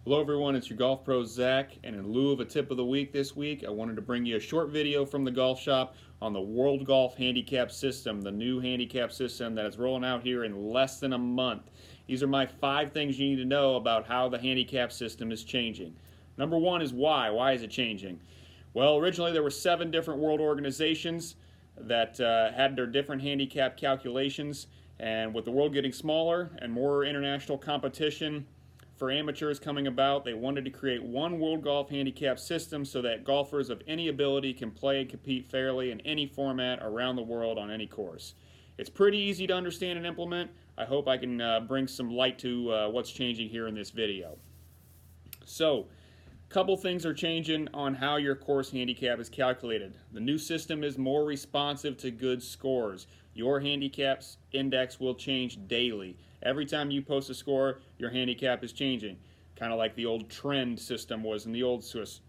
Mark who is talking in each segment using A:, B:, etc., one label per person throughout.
A: Hello everyone, it's your Golf Pro Zach, and in lieu of a tip of the week this week, I wanted to bring you a short video from the golf shop on the World Golf Handicap System, the new handicap system that is rolling out here in less than a month. These are my 5 things you need to know about how the handicap system is changing. Number 1 is why. Why is it changing? Well, originally there were 7 different world organizations that had their different handicap calculations, and with the world getting smaller and more international competition for amateurs coming about, they wanted to create one World Golf Handicap System so that golfers of any ability can play and compete fairly in any format around the world on any course. It's pretty easy to understand and implement. I hope I can bring some light to what's changing here in this video. So, a couple things are changing on how your course handicap is calculated. The new system is more responsive to good scores. Your handicap's index will change daily. Every time you post a score, your handicap is changing, kind of like the old trend system was in the old system.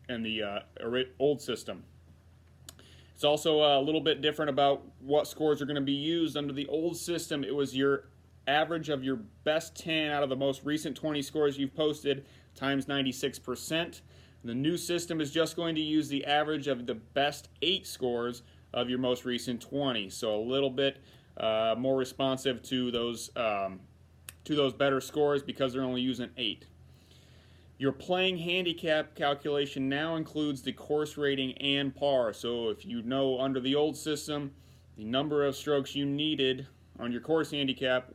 A: It's also a little bit different about what scores are going to be used. Under the old system, it was your average of your best 10 out of the most recent 20 scores you've posted times 96%. The new system is just going to use the average of the best 8 scores of your most recent 20, so a little bit more responsive to those better scores because they're only using 8. Your playing handicap calculation now includes the course rating and par. So if you know under the old system, the number of strokes you needed on your course handicap,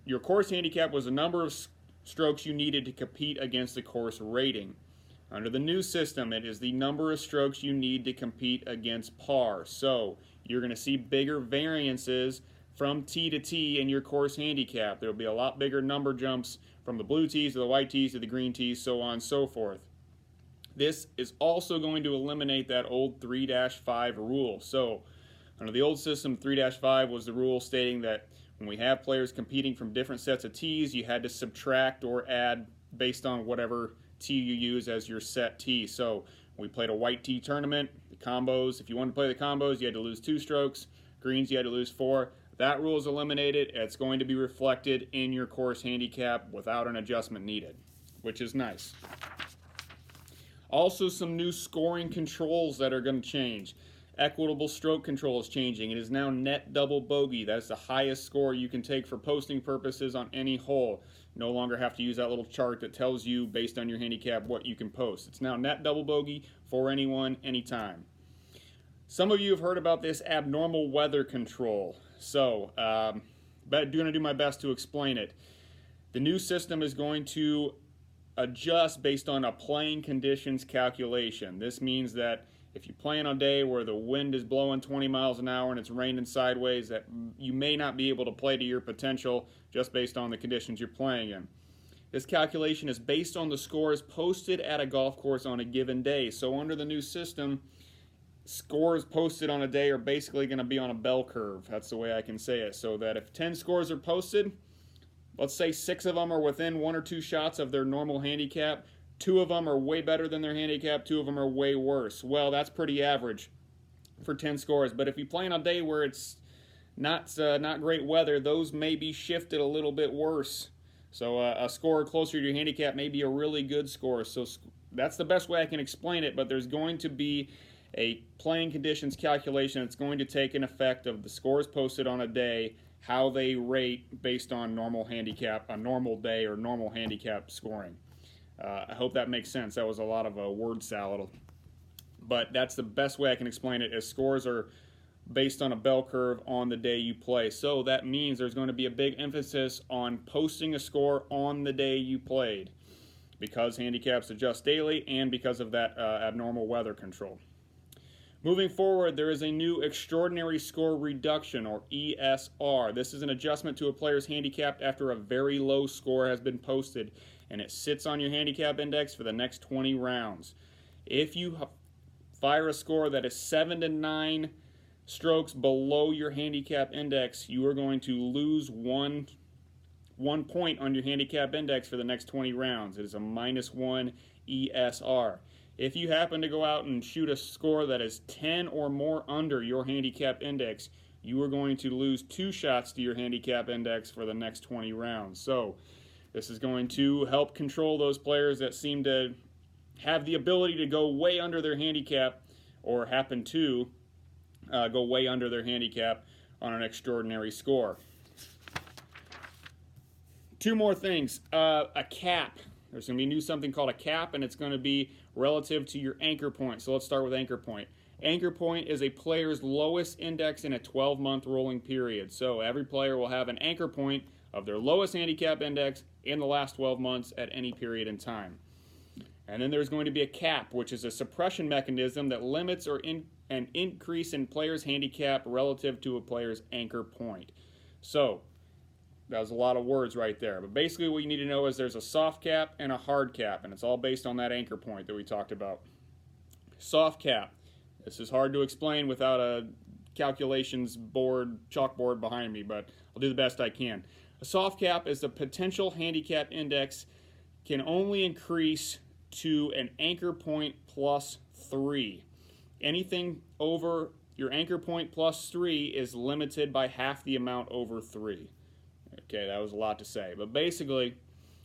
A: your course handicap was the number of strokes you needed to compete against the course rating. Under the new system, it is the number of strokes you need to compete against par. So you're going to see bigger variances from tee to tee in your course handicap. There will be a lot bigger number jumps from the blue tees to the white tees to the green tees, so on and so forth. This is also going to eliminate that old 3-5 rule. So under the old system, 3-5 was the rule stating that when we have players competing from different sets of tees, you had to subtract or add based on whatever tee you use as your set tee. So we played a white tee tournament, the combos, if you wanted to play the combos, you had to lose 2 strokes. Greens, you had to lose 4. That rule is eliminated. It's going to be reflected in your course handicap without an adjustment needed, which is nice. Also, some new scoring controls that are going to change. Equitable stroke control is changing. It is now net double bogey. That's the highest score you can take for posting purposes on any hole. You no longer have to use that little chart that tells you based on your handicap what you can post. It's now net double bogey for anyone, anytime. Some of you have heard about this abnormal weather control. So, I'm going to do my best to explain it. The new system is going to adjust based on a playing conditions calculation. This means that if you play on a day where the wind is blowing 20 miles an hour and it's raining sideways, that you may not be able to play to your potential just based on the conditions you're playing in. This calculation is based on the scores posted at a golf course on a given day. So under the new system, scores posted on a day are basically going to be on a bell curve. That's the way I can say it. So that if 10 scores are posted, let's say 6 of them are within 1 or 2 shots of their normal handicap. 2 of them are way better than their handicap, 2 of them are way worse. Well, that's pretty average for 10 scores. But if you play on a day where it's not great weather, those may be shifted a little bit worse. So a score closer to your handicap may be a really good score. So that's the best way I can explain it, but there's going to be a playing conditions calculation that's going to take an effect of the scores posted on a day, how they rate based on normal handicap, a normal day or normal handicap scoring. I hope that makes sense. That was a lot of a word salad. But that's the best way I can explain it, is scores are based on a bell curve on the day you play. So that means there's going to be a big emphasis on posting a score on the day you played because handicaps adjust daily and because of that abnormal weather control. Moving forward, there is a new extraordinary score reduction, or ESR. This is an adjustment to a player's handicap after a very low score has been posted, and it sits on your handicap index for the next 20 rounds. If you fire a score that is 7 to 9 strokes below your handicap index, you are going to lose one point on your handicap index for the next 20 rounds. It is a -1 ESR. If you happen to go out and shoot a score that is 10 or more under your handicap index, you are going to lose 2 shots to your handicap index for the next 20 rounds. So This is going to help control those players that seem to have the ability to go way under their handicap, or happen to go way under their handicap on an extraordinary score. Two more things. A cap. There's going to be something called a cap, and it's going to be relative to your anchor point. So let's start with anchor point. Anchor point is a player's lowest index in a 12-month rolling period. So every player will have an anchor point of their lowest handicap index in the last 12 months at any period in time. And then there's going to be a cap, which is a suppression mechanism that limits an increase in player's handicap relative to a player's anchor point. So that was a lot of words right there. But basically what you need to know is there's a soft cap and a hard cap, and it's all based on that anchor point that we talked about. Soft cap. This is hard to explain without a calculations board, chalkboard behind me, but I'll do the best I can. A soft cap is the potential handicap index can only increase to an anchor point plus 3. Anything over your anchor point plus 3 is limited by half the amount over 3. Okay, that was a lot to say. But basically,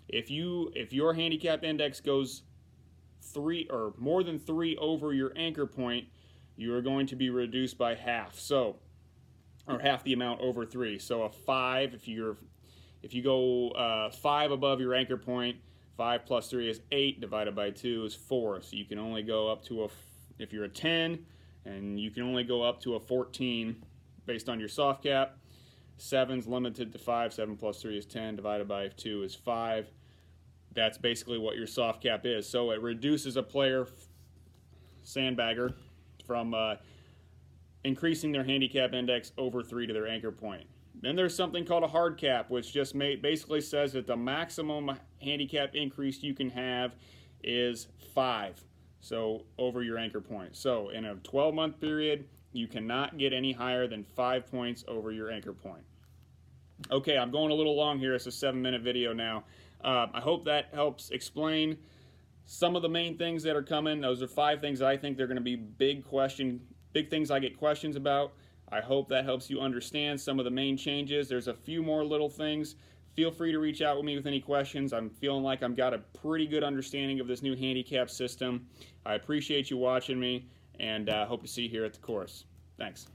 A: if your handicap index goes 3 or more than 3 over your anchor point, you are going to be reduced by half. So, or half the amount over 3. So a 5, if you go 5 above your anchor point, 5 plus 3 is 8, divided by 2 is 4. So you can only go up to if you're a 10, and you can only go up to a 14 based on your soft cap. 7's limited to 5. 7 plus 3 is 10, divided by 2 is 5. That's basically what your soft cap is. So it reduces a player, sandbagger, from increasing their handicap index over 3 to their anchor point. Then there's something called a hard cap, which just basically says that the maximum handicap increase you can have is 5, so over your anchor point. So in a 12-month period, you cannot get any higher than 5 points over your anchor point. Okay, I'm going a little long here. It's a 7-minute video now. I hope that helps explain some of the main things that are coming. Those are 5 things that I think they're going to be big things I get questions about. I hope that helps you understand some of the main changes. There's a few more little things. Feel free to reach out with me with any questions. I'm feeling like I've got a pretty good understanding of this new handicap system. I appreciate you watching me, and hope to see you here at the course. Thanks.